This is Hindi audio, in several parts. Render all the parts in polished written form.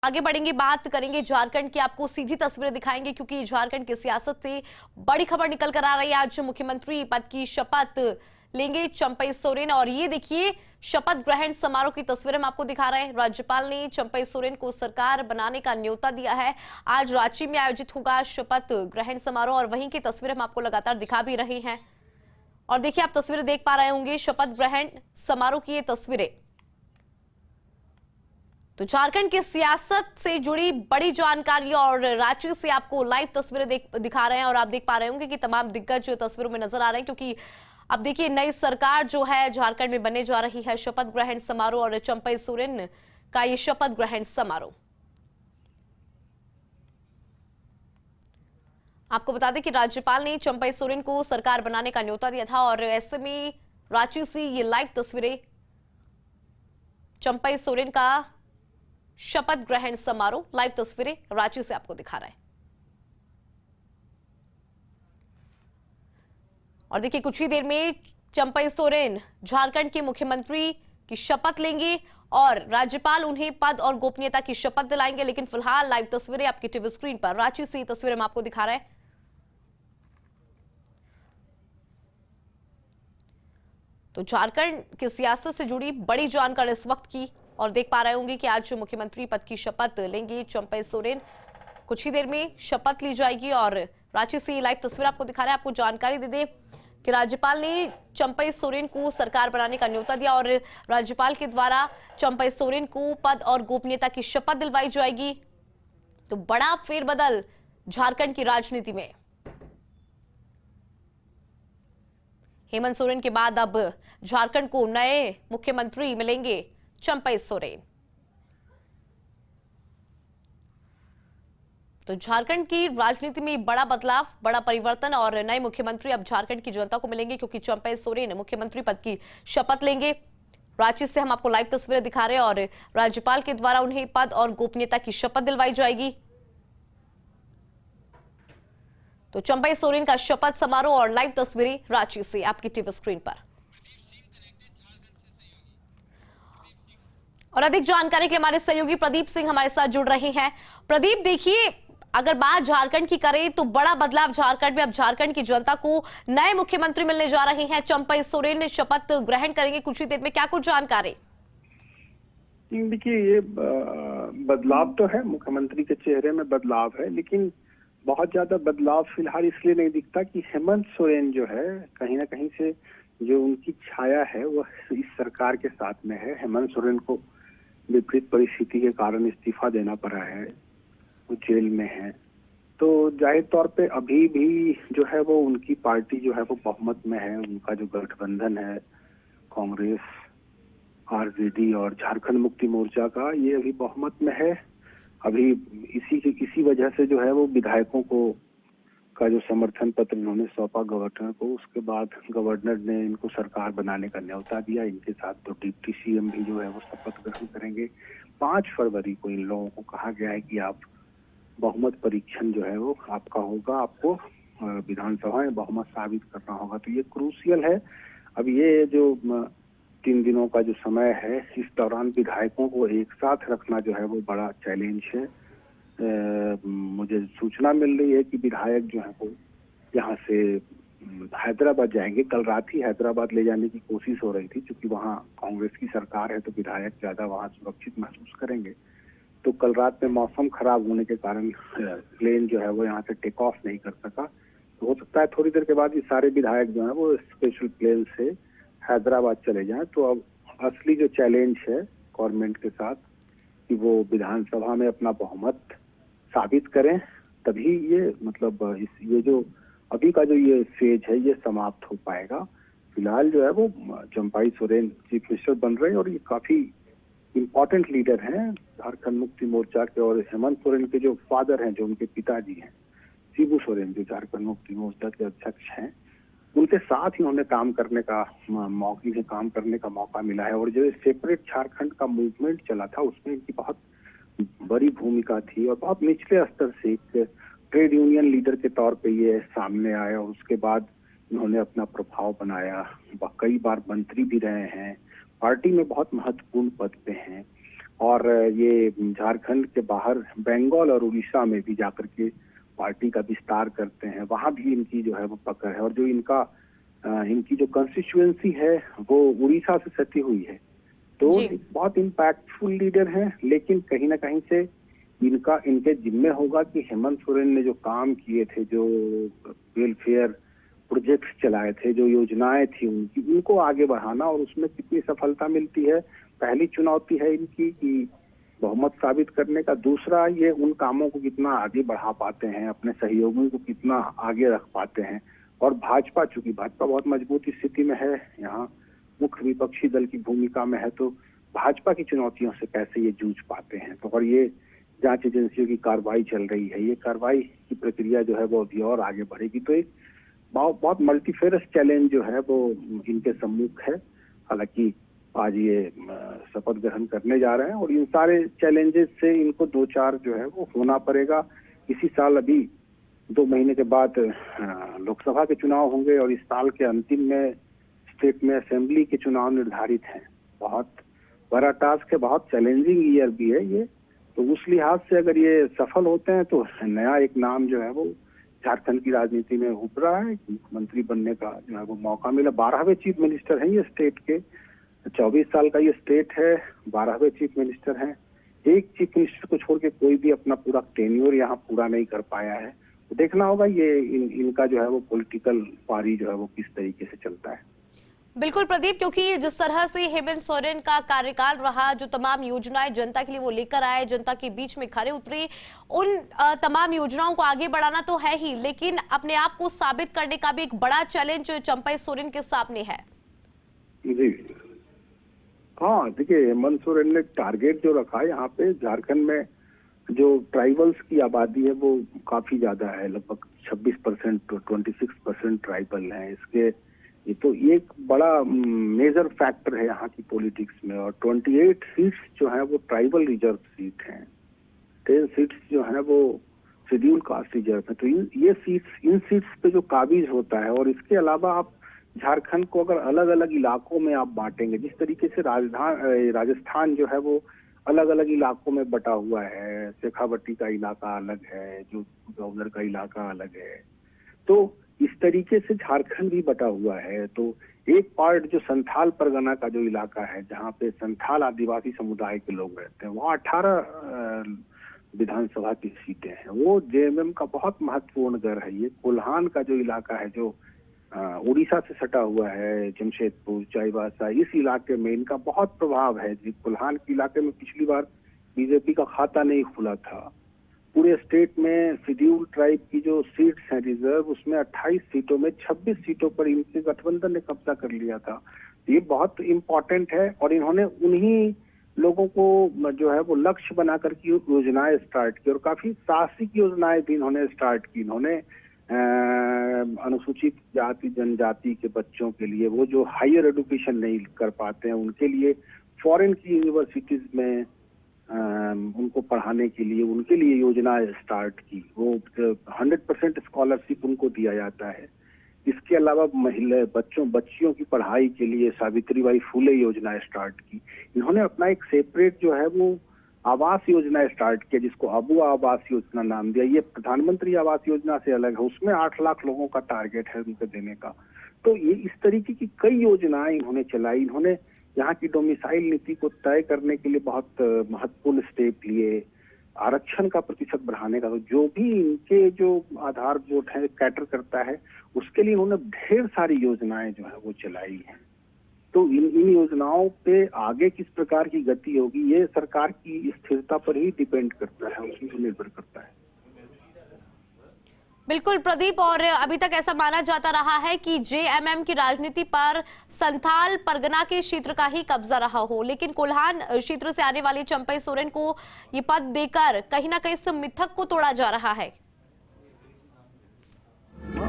आगे बढ़ेंगे, बात करेंगे झारखंड की। आपको सीधी तस्वीरें दिखाएंगे क्योंकि झारखंड की सियासत से बड़ी खबर निकल कर आ रही है। आज मुख्यमंत्री पद की शपथ लेंगे चंपई सोरेन और ये देखिए शपथ ग्रहण समारोह की तस्वीरें हम आपको दिखा रहे हैं। राज्यपाल ने चंपई सोरेन को सरकार बनाने का न्योता दिया है। आज रांची में आयोजित होगा शपथ ग्रहण समारोह और वहीं की तस्वीरें हम आपको लगातार दिखा भी रहे हैं। और देखिए आप तस्वीरें देख पा रहे होंगे शपथ ग्रहण समारोह की ये तस्वीरें। तो झारखंड की सियासत से जुड़ी बड़ी जानकारी और रांची से आपको लाइव तस्वीरें दिखा रहे हैं और आप देख पा रहे होंगे कि तमाम दिग्गज जो तस्वीरों में नजर आ रहे हैं क्योंकि अब देखिए नई सरकार जो है झारखंड में बनने जा रही है। शपथ ग्रहण समारोह और चंपई सोरेन का ये शपथ ग्रहण समारोह। आपको बता दें कि राज्यपाल ने चंपई सोरेन को सरकार बनाने का न्योता दिया था और ऐसे में रांची से ये लाइव तस्वीरें चंपई सोरेन का शपथ ग्रहण समारोह, लाइव तस्वीरें रांची से आपको दिखा रहा है। और देखिए कुछ ही देर में चंपई सोरेन झारखंड के मुख्यमंत्री की शपथ लेंगे और राज्यपाल उन्हें पद और गोपनीयता की शपथ दिलाएंगे। लेकिन फिलहाल लाइव तस्वीरें आपकी टीवी स्क्रीन पर रांची से तस्वीरें हम आपको दिखा रहे हैं। तो झारखंड की सियासत से जुड़ी बड़ी जानकारी इस वक्त की और देख पा रहे होंगे कि आज मुख्यमंत्री पद की शपथ लेंगे चंपई सोरेन। कुछ ही देर में शपथ ली जाएगी और रांची से लाइव तस्वीर आपको दिखा रहे हैं। आपको जानकारी दे दें कि राज्यपाल ने चंपई सोरेन को सरकार बनाने का न्योता दिया और राज्यपाल के द्वारा चंपई सोरेन को पद और गोपनीयता की शपथ दिलवाई जाएगी। तो बड़ा फेरबदल झारखंड की राजनीति में। हेमंत सोरेन के बाद अब झारखंड को नए मुख्यमंत्री मिलेंगे चंपई सोरेन। तो झारखंड की राजनीति में बड़ा बदलाव, बड़ा परिवर्तन और नए मुख्यमंत्री अब झारखंड की जनता को मिलेंगे क्योंकि चंपई सोरेन मुख्यमंत्री पद की शपथ लेंगे। रांची से हम आपको लाइव तस्वीरें दिखा रहे हैं और राज्यपाल के द्वारा उन्हें पद और गोपनीयता की शपथ दिलवाई जाएगी। तो चंपई सोरेन का शपथ समारोह और लाइव तस्वीरें रांची से आपकी टीवी स्क्रीन पर। और अधिक जानकारी के लिए हमारे सहयोगी प्रदीप सिंह हमारे साथ जुड़ रहे हैं। प्रदीप, देखिए अगर बात झारखंड की करें तो बड़ा बदलाव झारखंड में। अब झारखंड की जनता को नए मुख्यमंत्री मिलने जा रहे हैं। चंपई सोरेन ने शपथ ग्रहण करेंगे कुछ ही देर में, क्या कुछ जानकारी? देखिए ये बदलाव तो है, मुख्यमंत्री के चेहरे में बदलाव है, लेकिन बहुत ज्यादा बदलाव फिलहाल इसलिए नहीं दिखता कि हेमंत सोरेन जो है कहीं ना कहीं से जो उनकी छाया है वो इस सरकार के साथ में है। हेमंत सोरेन को विपरीत परिस्थिति के कारण इस्तीफा देना पड़ा है, वो जेल में है। तो जाहिर तौर पे अभी भी जो है वो उनकी पार्टी जो है वो बहुमत में है। उनका जो गठबंधन है कांग्रेस, आरजेडी और झारखंड मुक्ति मोर्चा का, ये अभी बहुमत में है। अभी इसी वजह से जो है वो विधायकों को का जो समर्थन पत्र इन्होंने सौंपा गवर्नर को, उसके बाद गवर्नर ने इनको सरकार बनाने का न्योता दिया। इनके साथ तो डिप्टी सीएम भी जो है वो शपथ ग्रहण करेंगे। 5 फरवरी को इन लोगों को कहा गया है कि आप बहुमत परीक्षण जो है वो आपका होगा, आपको विधानसभा में बहुमत साबित करना होगा। तो ये क्रूशियल है। अब ये जो 3 दिनों का जो समय है, इस दौरान विधायकों को एक साथ रखना जो है वो बड़ा चैलेंज है। मुझे सूचना मिल रही है कि विधायक जो है वो यहाँ से हैदराबाद जाएंगे। कल रात ही हैदराबाद ले जाने की कोशिश हो रही थी, क्योंकि वहाँ कांग्रेस की सरकार है तो विधायक ज्यादा वहाँ सुरक्षित महसूस करेंगे। तो कल रात में मौसम खराब होने के कारण प्लेन जो है वो यहाँ से टेक ऑफ नहीं कर सका। तो हो सकता है थोड़ी देर के बाद ये सारे विधायक जो है वो स्पेशल प्लेन से हैदराबाद चले जाएं। तो अब असली जो चैलेंज है गवर्नमेंट के साथ कि वो विधानसभा में अपना बहुमत साबित करें, तभी ये मतलब ये जो अभी का जो ये फेज है ये समाप्त हो पाएगा। फिलहाल जो है वो चंपई सोरेन चीफ मिनिस्टर बन रहे हैं और ये काफी इम्पोर्टेंट लीडर हैं झारखंड मुक्ति मोर्चा के। और हेमंत सोरेन के जो फादर हैं, जो उनके पिताजी हैं, शिबू सोरेन, जो झारखंड मुक्ति मोर्चा के अध्यक्ष हैं, उनके साथ इन्होंने काम करने का मौका मिला है। और जो सेपरेट झारखंड का मूवमेंट चला था उसमें इनकी बहुत बड़ी भूमिका थी और बहुत निचले स्तर से एक ट्रेड यूनियन लीडर के तौर पे ये सामने आए और उसके बाद इन्होंने अपना प्रभाव बनाया। कई बार मंत्री भी रहे हैं, पार्टी में बहुत महत्वपूर्ण पद पे हैं। और ये झारखंड के बाहर बंगाल और उड़ीसा में भी जाकर के पार्टी का विस्तार करते हैं, वहां भी इनकी जो है वो पकड़ है। और जो इनकी जो कंस्टिट्यूएंसी है वो उड़ीसा से सटी हुई है, तो एक बहुत इम्पैक्टफुल लीडर हैं। लेकिन कहीं ना कहीं से इनके जिम्मे होगा कि हेमंत सोरेन ने जो काम किए थे, जो वेलफेयर प्रोजेक्ट्स चलाए थे, जो योजनाएं थी उनको आगे बढ़ाना, और उसमें कितनी सफलता मिलती है। पहली चुनौती है इनकी कि बहुमत साबित करने का। दूसरा, ये उन कामों को कितना आगे बढ़ा पाते हैं, अपने सहयोगियों को कितना आगे रख पाते हैं। और भाजपा, चूंकि भाजपा बहुत मजबूत स्थिति में है, यहाँ मुख्य विपक्षी दल की भूमिका में है, तो भाजपा की चुनौतियों से कैसे ये जूझ पाते हैं। तो और ये जांच एजेंसियों की कार्रवाई चल रही है, ये कार्रवाई की प्रक्रिया जो है वो अभी और आगे बढ़ेगी। तो एक बहुत मल्टीफेरस चैलेंज जो है वो इनके सम्मुख है। हालांकि आज ये शपथ ग्रहण करने जा रहे हैं, और इन सारे चैलेंजेस से इनको 2-4 जो है वो होना पड़ेगा। इसी साल अभी 2 महीने के बाद लोकसभा के चुनाव होंगे, और इस साल के अंतिम में स्टेट में असेंबली के चुनाव निर्धारित हैं। बहुत बड़ा टास्क है, बहुत चैलेंजिंग ईयर भी है ये। तो उस लिहाज से अगर ये सफल होते हैं तो नया एक नाम जो है वो झारखंड की राजनीति में उभरा है। मुख्यमंत्री बनने का जो है वो मौका मिला। 12वें चीफ मिनिस्टर हैं ये स्टेट के। 24 साल का ये स्टेट है, 12वें चीफ मिनिस्टर हैं। एक चीफ मिनिस्टर को छोड़ के कोई भी अपना पूरा टेन्योर यहाँ पूरा नहीं कर पाया है। तो देखना होगा ये इनका जो है वो पॉलिटिकल पारी जो है वो किस तरीके से चलता है। बिल्कुल प्रदीप, क्योंकि जिस तरह से हेमंत सोरेन का कार्यकाल रहा, जो तमाम योजनाएं जनता के लिए वो लेकर आए, जनता के बीच में खड़े उतरे, उन तमाम योजनाओं को आगे बढ़ाना तो है ही, लेकिन अपने आप को साबित करने का भी एक बड़ा चैलेंज चंपई सोरेन के सामने है। जी हाँ, देखिए हेमंत सोरेन ने टारगेट जो रखा है, यहाँ पे झारखंड में जो ट्राइबल्स की आबादी है वो काफी ज्यादा है, लगभग 26% to 26% ट्राइबल है। इसके ये तो एक बड़ा मेजर फैक्टर है यहाँ की पॉलिटिक्स में। और 28 सीट्स जो है वो ट्राइबल रिजर्व सीट हैं, 10 सीट्स जो है वो शेड्यूल कास्ट रिजर्व है। तो इन सीट्स पे जो काबिज होता है। और इसके अलावा आप झारखंड को अगर अलग अलग इलाकों में आप बांटेंगे, जिस तरीके से राजस्थान जो है वो अलग अलग इलाकों में बटा हुआ है, शेखावटी का इलाका अलग है, जो गवर्नर का इलाका अलग है, तो इस तरीके से झारखंड भी बटा हुआ है। तो एक पार्ट जो संथाल परगना का जो इलाका है, जहाँ पे संथाल आदिवासी समुदाय के लोग रहते हैं, वहाँ 18 विधानसभा की सीटें हैं। वो जेएमएम का बहुत महत्वपूर्ण गढ़ है। ये कोल्हान का जो इलाका है, जो उड़ीसा से सटा हुआ है, जमशेदपुर, चाईबासा, इस इलाके में इनका बहुत प्रभाव है। कोल्हान के इलाके में पिछली बार बीजेपी का खाता नहीं खुला था। पूरे स्टेट में शेड्यूल ट्राइब की जो सीट्स हैं रिजर्व, उसमें 28 सीटों में 26 सीटों पर इनके गठबंधन ने कब्जा कर लिया था। ये बहुत इम्पोर्टेंट है। और इन्होंने उन्हीं लोगों को जो है वो लक्ष्य बनाकर की योजनाएं स्टार्ट की, और काफी साहसिक योजनाएं भी इन्होंने स्टार्ट की। इन्होंने अनुसूचित जाति जनजाति के बच्चों के लिए, वो जो हायर एजुकेशन नहीं कर पाते हैं, उनके लिए फॉरेन की यूनिवर्सिटीज में उनको पढ़ाने के लिए, उनके लिए योजना स्टार्ट की। वो 100% स्कॉलरशिप उनको दिया जाता है। इसके अलावा महिला बच्चियों की पढ़ाई के लिए सावित्रीबाई फुले योजना स्टार्ट की। इन्होंने अपना एक सेपरेट जो है वो आवास योजना स्टार्ट किया, जिसको अबू आवास योजना नाम दिया। ये प्रधानमंत्री आवास योजना से अलग है, उसमें 8 लाख लोगों का टारगेट है उनको देने का। तो ये इस तरीके की कई योजनाएं इन्होंने चलाई। इन्होंने यहाँ की डोमिसाइल नीति को तय करने के लिए बहुत महत्वपूर्ण स्टेप लिए। आरक्षण का प्रतिशत बढ़ाने का, तो जो भी इनके जो आधार वोट है कैटर करता है, उसके लिए उन्होंने ढेर सारी योजनाएं जो है वो चलाई हैं। तो इन योजनाओं पे आगे किस प्रकार की गति होगी, ये सरकार की स्थिरता पर ही डिपेंड करता है, उसी पर निर्भर करता है। बिल्कुल प्रदीप, और अभी तक ऐसा माना जाता रहा है कि जेएमएम की राजनीति पर संथाल परगना के क्षेत्र का ही कब्जा रहा हो, लेकिन कोल्हान क्षेत्र से आने वाले चंपई सोरेन को ये पद देकर कहीं ना कहीं इस मिथक को तोड़ा जा रहा है।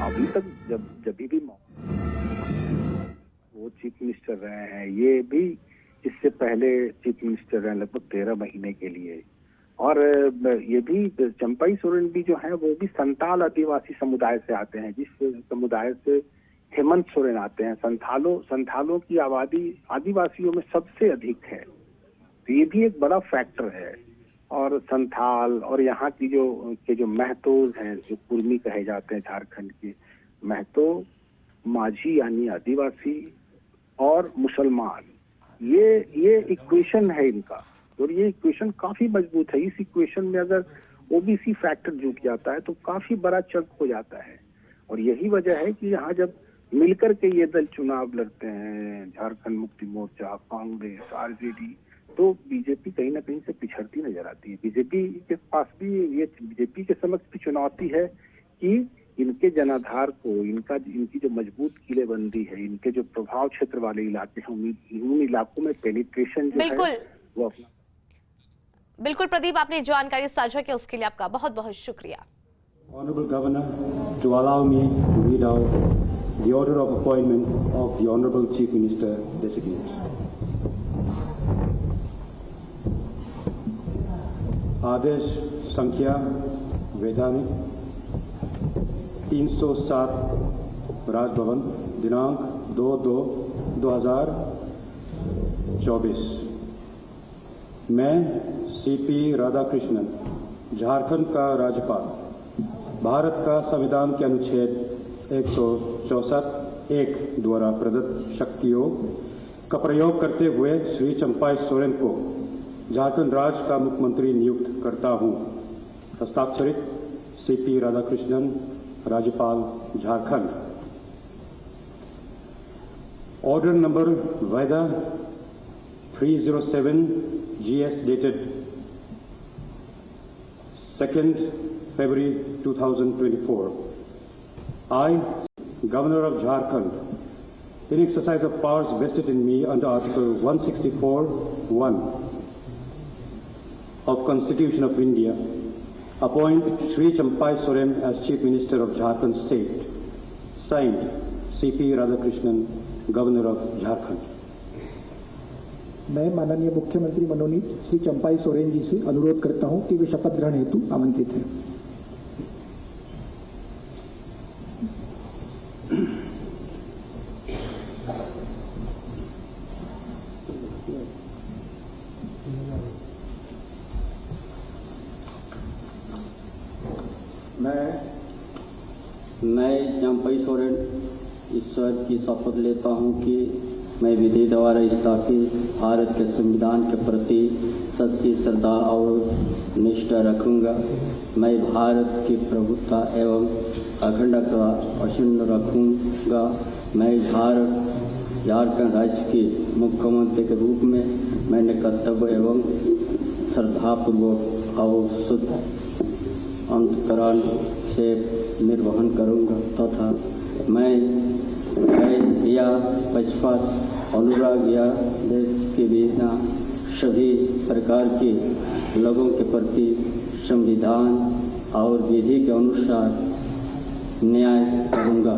अभी तक जब भी वो चीफ मिनिस्टर रहे हैं, ये भी इससे पहले चीफ मिनिस्टर रहे लगभग 13 महीने के लिए। और ये भी चंपई सोरेन भी जो है वो भी संथाल आदिवासी समुदाय से आते हैं, जिस समुदाय से हेमंत सोरेन आते हैं। संथालों की आबादी आदिवासियों में सबसे अधिक है। तो ये भी एक बड़ा फैक्टर है। और संथाल और यहाँ की जो महतोज हैं, जो कुर्मी कहे जाते हैं झारखंड के, महतो, माझी यानी आदिवासी और मुसलमान, ये इक्वेशन है इनका, और ये इक्वेशन काफी मजबूत है। इस इक्वेशन में अगर ओबीसी फैक्टर जुट जाता है तो काफी बड़ा चंक हो जाता है। और यही वजह है कि यहाँ जब मिलकर के ये दल चुनाव लड़ते हैं, झारखंड मुक्ति मोर्चा, कांग्रेस, आरजेडी, तो बीजेपी कहीं ना कहीं से पिछड़ती नजर आती है। बीजेपी के पास भी बीजेपी के समक्ष भी चुनौती है कि इनके जनाधार को, इनकी जो मजबूत किलेबंदी है, इनके जो प्रभाव क्षेत्र वाले इलाके हैं, उन इलाकों में पेनिट्रेशन जो है वो अपना। बिल्कुल प्रदीप, आपने जानकारी साझा की उसके लिए आपका बहुत बहुत शुक्रिया। Honorable Governor, to allow me to read out the order of appointment of the Honorable Chief Minister designate. आदेश संख्या वैधानिक 307 राजभवन दिनांक 2/2/2024। मैं CP राधाकृष्णन, झारखंड का राज्यपाल, भारत का संविधान के अनुच्छेद 164(1) द्वारा प्रदत्त शक्तियों का प्रयोग करते हुए श्री चंपाई सोरेन को झारखंड राज्य का मुख्यमंत्री नियुक्त करता हूं। हस्ताक्षरित CP राधाकृष्णन, राज्यपाल झारखंड। ऑर्डर नंबर वैधा 307 GS dated 2nd February 2024. I, Governor of Jharkhand, in exercise of powers vested in me under Article 164(1) of Constitution of India, appoint Shri Champai Soren as Chief Minister of Jharkhand State. Signed, CP Radhakrishnan, Governor of Jharkhand. मैं माननीय मुख्यमंत्री मनोनीत श्री चंपाई सोरेन जी से अनुरोध करता हूं कि वे शपथ ग्रहण हेतु आमंत्रित हैं। मैं चंपाई सोरेन ईश्वर की शपथ लेता हूं कि मैं विधि द्वारा स्थापित भारत के संविधान के प्रति सच्ची श्रद्धा और निष्ठा रखूंगा। मैं भारत की प्रभुता एवं अखंडता अक्षुण्ण रखूंगा। मैं झारखंड राज्य के मुख्यमंत्री के रूप में मैंने कर्तव्य एवं श्रद्धापूर्वक और शुद्ध अंतकरण से निर्वहन करूंगा तथा मैं या पक्षपात, अनुराग या देश के बिना सभी प्रकार के लोगों के प्रति संविधान और विधि के अनुसार न्याय करूंगा।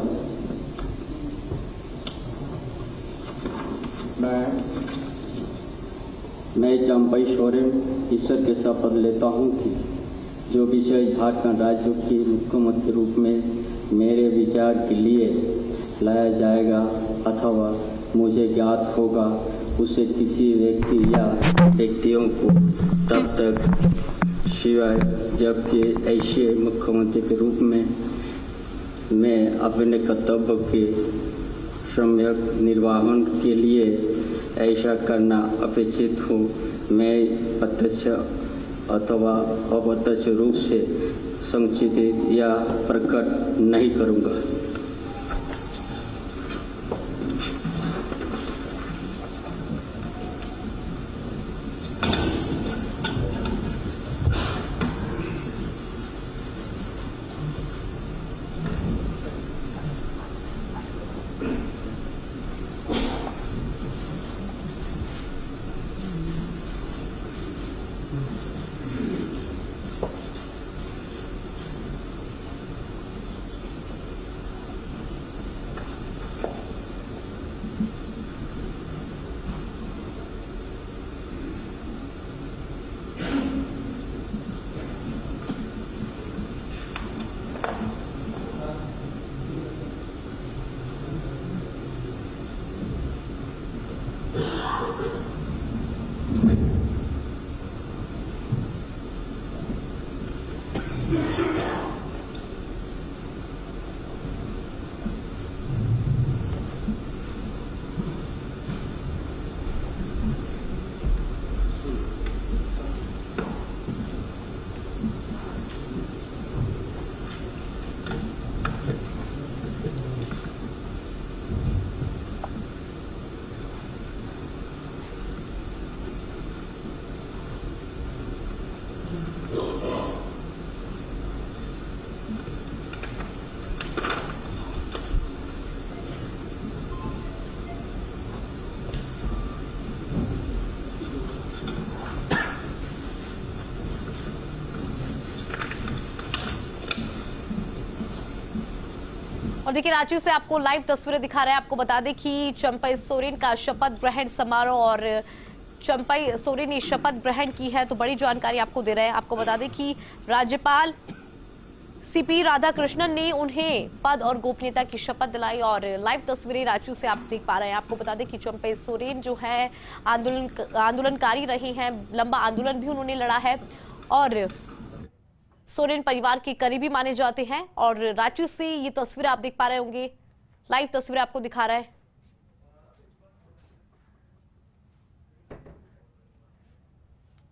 मैं चंपाई सोरेन ईश्वर के शपथ लेता हूं कि जो विषय झारखंड राज्य के मुख्यमंत्री रूप में मेरे विचार के लिए लाया जाएगा अथवा मुझे ज्ञात होगा, उसे किसी व्यक्ति या व्यक्तियों को तब तक सिवाय जबकि ऐसे मुख्यमंत्री के रूप में मैं अपने कर्तव्य के सम्यक निर्वहन के लिए ऐसा करना अपेक्षित हूँ, मैं प्रत्यक्ष अथवा अप्रत्यक्ष रूप से संचित या प्रकट नहीं करूँगा। और देखिए रांची से आपको लाइव तस्वीरें दिखा रहे हैं। आपको बता दें कि चंपई सोरेन का शपथ ग्रहण समारोह और चंपई सोरेन ने शपथ ग्रहण की है, तो बड़ी जानकारी आपको दे रहे हैं। आपको बता दें कि राज्यपाल सीपी राधाकृष्णन ने उन्हें पद और गोपनीयता की शपथ दिलाई और लाइव तस्वीरें रांची से आप देख पा रहे हैं। आपको बता दें कि चंपई सोरेन जो है आंदोलनकारी रही हैं, लंबा आंदोलन भी उन्होंने लड़ा है और सोरेन परिवार के करीबी माने जाते हैं। और रांची से ये तस्वीरें आप देख पा रहे होंगे, लाइव तस्वीरें आपको दिखा रहा है।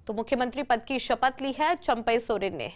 तो मुख्यमंत्री पद की शपथ ली है चंपई सोरेन ने।